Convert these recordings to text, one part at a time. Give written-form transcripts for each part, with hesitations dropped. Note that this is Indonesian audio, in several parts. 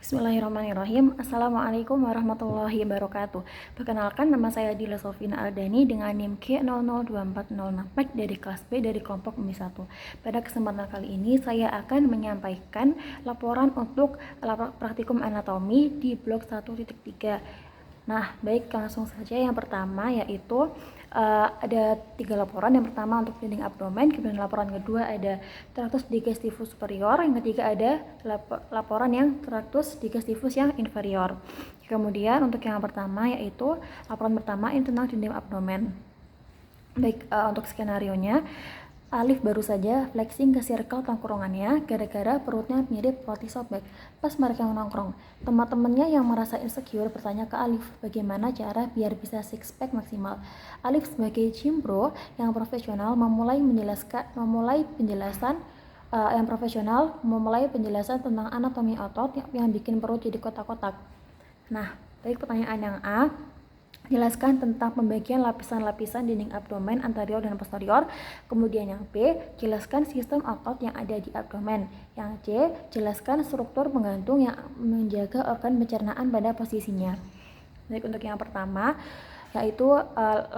Bismillahirrahmanirrahim. Assalamualaikum warahmatullahi wabarakatuh. Perkenalkan, nama saya Dila Sofina Aldani dengan NIM K002406 dari kelas B dari kelompok UMI 1. Pada kesempatan kali ini saya akan menyampaikan laporan untuk praktikum anatomi di blok 1.3. Nah, baik, langsung saja. Yang pertama yaitu ada 3 laporan. Yang pertama untuk dinding abdomen, kemudian laporan kedua ada tractus digestivus superior, yang ketiga ada laporan yang tractus digestivus yang inferior. Kemudian untuk yang pertama yaitu laporan pertama ini tentang dinding abdomen. Baik, untuk skenarionya, Alif baru saja flexing ke circle tongkrongannya gara-gara perutnya mirip roti sobek. Pas mereka nongkrong, teman-temannya yang merasa insecure bertanya ke Alif bagaimana cara biar bisa six pack maksimal. Alif sebagai gym bro yang profesional memulai penjelasan tentang anatomi otot yang bikin perut jadi kotak-kotak. Nah, baik, pertanyaan yang A. Jelaskan tentang pembagian lapisan-lapisan dinding abdomen anterior dan posterior. Kemudian yang B, jelaskan sistem otot yang ada di abdomen. Yang C, jelaskan struktur penggantung yang menjaga organ pencernaan pada posisinya. Baik, untuk yang pertama yaitu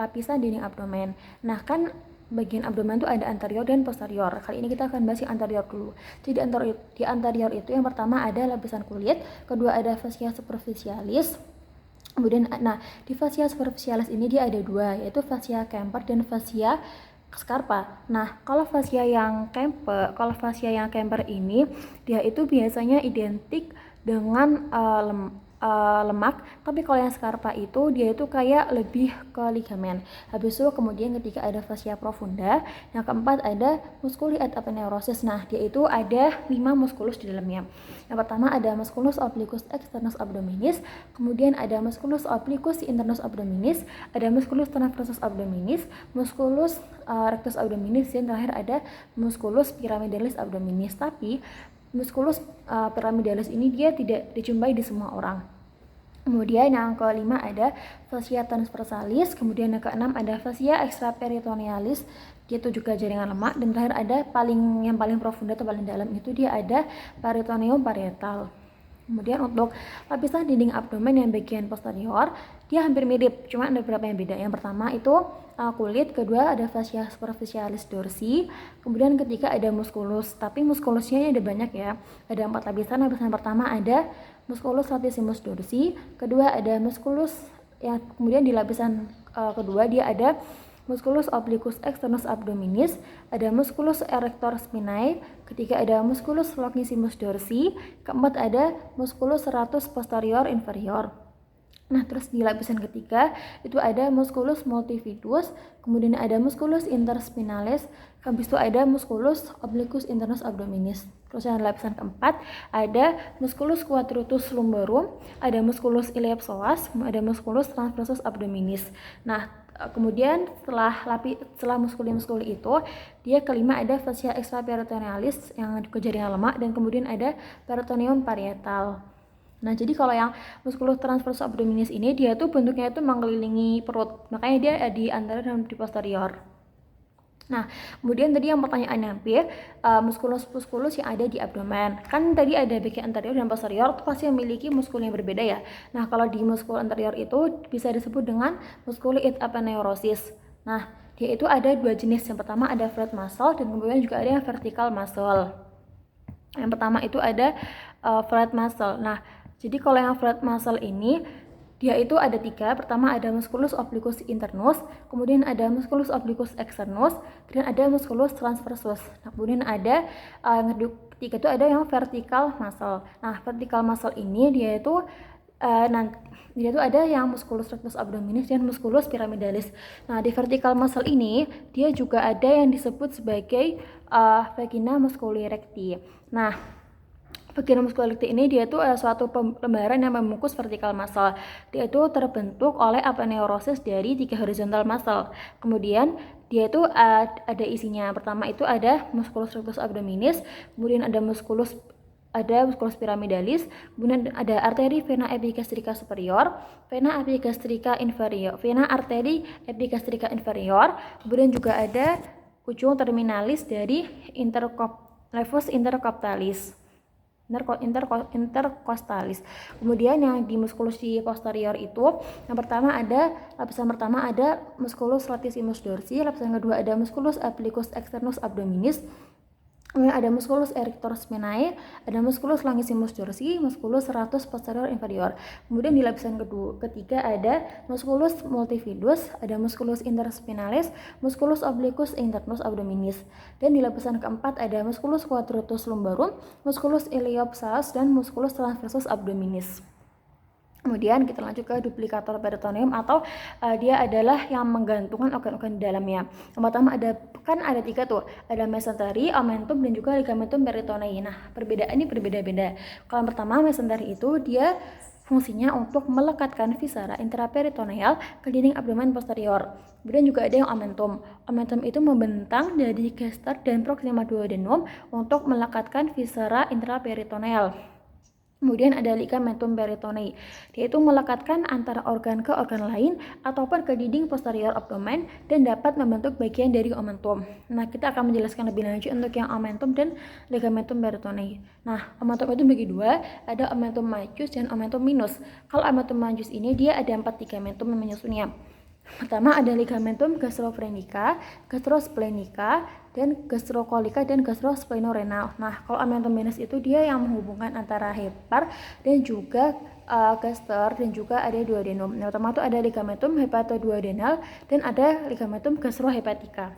lapisan dinding abdomen. Nah, kan bagian abdomen itu ada anterior dan posterior. Kali ini kita akan bahas yang anterior dulu. Jadi di anterior itu yang pertama ada lapisan kulit, kedua ada fascia superficialis. Kemudian, di fascia superficialis ini dia ada dua, yaitu fascia Kemper dan fascia Scarpa. Nah, kalau fascia yang Kemper ini dia itu biasanya identik dengan lemak, tapi kalau yang Scarpa itu dia itu kayak lebih ke ligamen. Habis itu kemudian ketika ada fascia profunda, yang keempat ada musculi et aponeurosis. Nah, dia itu ada 5 muskulus di dalamnya. Yang pertama ada musculus obliquus externus abdominis, kemudian ada musculus obliquus internus abdominis, ada musculus transversus abdominis, musculus rectus abdominis, dan terakhir ada musculus pyramidalis abdominis. Tapi musculus pyramidalis ini dia tidak dijumpai di semua orang. Kemudian yang kelima ada fascia transversalis, kemudian yang keenam ada fascia extraperitonealis, dia itu juga jaringan lemak, dan terakhir ada yang paling profunda atau paling dalam itu dia ada peritoneum parietal. Kemudian untuk lapisan dinding abdomen yang bagian posterior dia hampir mirip, cuma ada beberapa yang beda. Yang pertama itu kulit, kedua ada fascia superficialis dorsi, kemudian ketiga ada musculus, tapi musculusnya ada banyak ya, ada 4 lapisan. Lapisan pertama ada musculus latissimus dorsi, kedua ada musculus yang kemudian di lapisan kedua dia ada musculus obliquus externus abdominis, ada musculus erector spinae, ketiga ada musculus longissimus dorsi, keempat ada musculus serratus posterior inferior. Nah, terus di lapisan ketiga itu ada musculus multifidus, kemudian ada musculus interspinalis, habis itu ada musculus obliquus internus abdominis. Terus yang lapisan keempat ada musculus quadratus lumborum, ada musculus iliopsoas, ada musculus transversus abdominis. Nah, kemudian setelah muskuli itu dia kelima ada fascia extraperitonealis yang ke jaringan lemak, dan kemudian ada peritoneum parietal. Nah, jadi kalau yang musculus transversus abdominis ini dia tuh bentuknya itu mengelilingi perut, makanya dia di anterior dan di posterior. Nah, kemudian tadi yang pertanyaan yang B, musculus yang ada di abdomen. Kan tadi ada bagian anterior dan posterior, itu pasti memiliki muskul yang berbeda ya. Nah, kalau di muskul anterior itu bisa disebut dengan musculi et aponeurosis. Nah, dia itu ada 2 jenis. Yang pertama ada flat muscle, dan kemudian juga ada yang vertical muscle. Yang pertama itu ada flat muscle. Nah, jadi kalau yang flat muscle ini dia itu ada 3. Pertama ada musculus obliquus internus, kemudian ada musculus obliquus externus, dan ada musculus transversus. Nah, kemudian ada yang ketiga itu ada yang vertical muscle. Nah, vertical muscle ini dia itu ada yang musculus rectus abdominis dan musculus pyramidalis. Nah, di vertical muscle ini dia juga ada yang disebut sebagai vagina musculi recti. Nah, vagina musculi recti ini dia tuh suatu lembaran yang membungkus vertical muscle. Dia itu terbentuk oleh aponeurosis dari 3 horizontal muscle. Kemudian dia itu ada isinya. Pertama itu ada musculus rectus abdominis, kemudian ada musculus pyramidalis, kemudian ada arteri vena epigastrica superior, vena arteri epigastrica inferior, kemudian juga ada ujung terminalis dari levatus intercoptalis. intercostalis. Kemudian yang di musculus di posterior itu, lapisan pertama ada musculus latissimus dorsi, lapisan kedua ada musculus obliquus externus abdominis, kemudian ada musculus erector spinae, ada musculus longissimus dorsi, musculus serratus posterior inferior. Kemudian di lapisan ketiga ada musculus multifidus, ada musculus interspinalis, musculus obliquus internus abdominis. Dan di lapisan keempat ada musculus quadratus lumbarum, musculus iliopsoas, dan musculus transversus abdominis. Kemudian kita lanjut ke duplicator peritoneum atau dia adalah yang menggantungkan organ-organ di dalamnya. Yang pertama ada 3 tuh, ada mesentery, omentum, dan juga ligamentum peritonei. Nah, perbedaan ini berbeda-beda. Kalau yang pertama mesentery itu dia fungsinya untuk melekatkan viscera intraperitoneal ke dinding abdomen posterior. Kemudian juga ada yang omentum. Omentum itu membentang dari gaster dan proxima duodenum untuk melekatkan viscera intraperitoneal. Kemudian ada ligamentum peritonei. Dia itu melekatkan antara organ ke organ lain ataupun ke dinding posterior abdomen dan dapat membentuk bagian dari omentum. Nah, kita akan menjelaskan lebih lanjut untuk yang omentum dan ligamentum peritonei. Nah, omentum itu bagi 2, ada omentum majus dan omentum minus. Kalau omentum majus ini dia ada 4 ligamentum yang menyusunnya. Pertama ada ligamentum gastrofrenica, gastrosplenica, dan gastrocolika dan gastrosplenorenal. Nah, kalau omentum minus itu dia yang menghubungkan antara hepar dan juga gaster dan juga ada duodenum. Yang pertama itu ada ligamentum hepatoduodenal dan ada ligamentum gastrohepatica.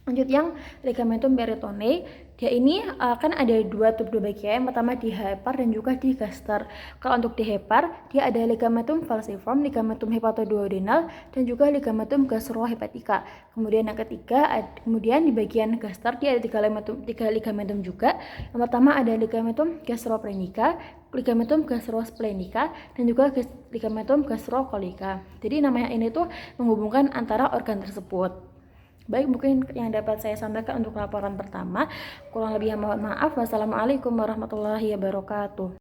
Lanjut yang ligamentum peritonei, dia ini kan ada 2 bagian, yang pertama di hepar dan juga di gaster. Kalau untuk di hepar, dia ada ligamentum falciform, ligamentum hepatoduodenal, dan juga ligamentum gastrohepatica. Kemudian yang ketiga, kemudian di bagian gaster dia ada 3 ligamentum juga. Yang pertama ada ligamentum gastroprenica, ligamentum gastrosplenica, dan juga ligamentum gastrocolika. Jadi namanya ini tuh menghubungkan antara organ tersebut. Baik, mungkin yang dapat saya sampaikan untuk laporan pertama. Kurang lebihnya mohon maaf. Wassalamualaikum warahmatullahi wabarakatuh.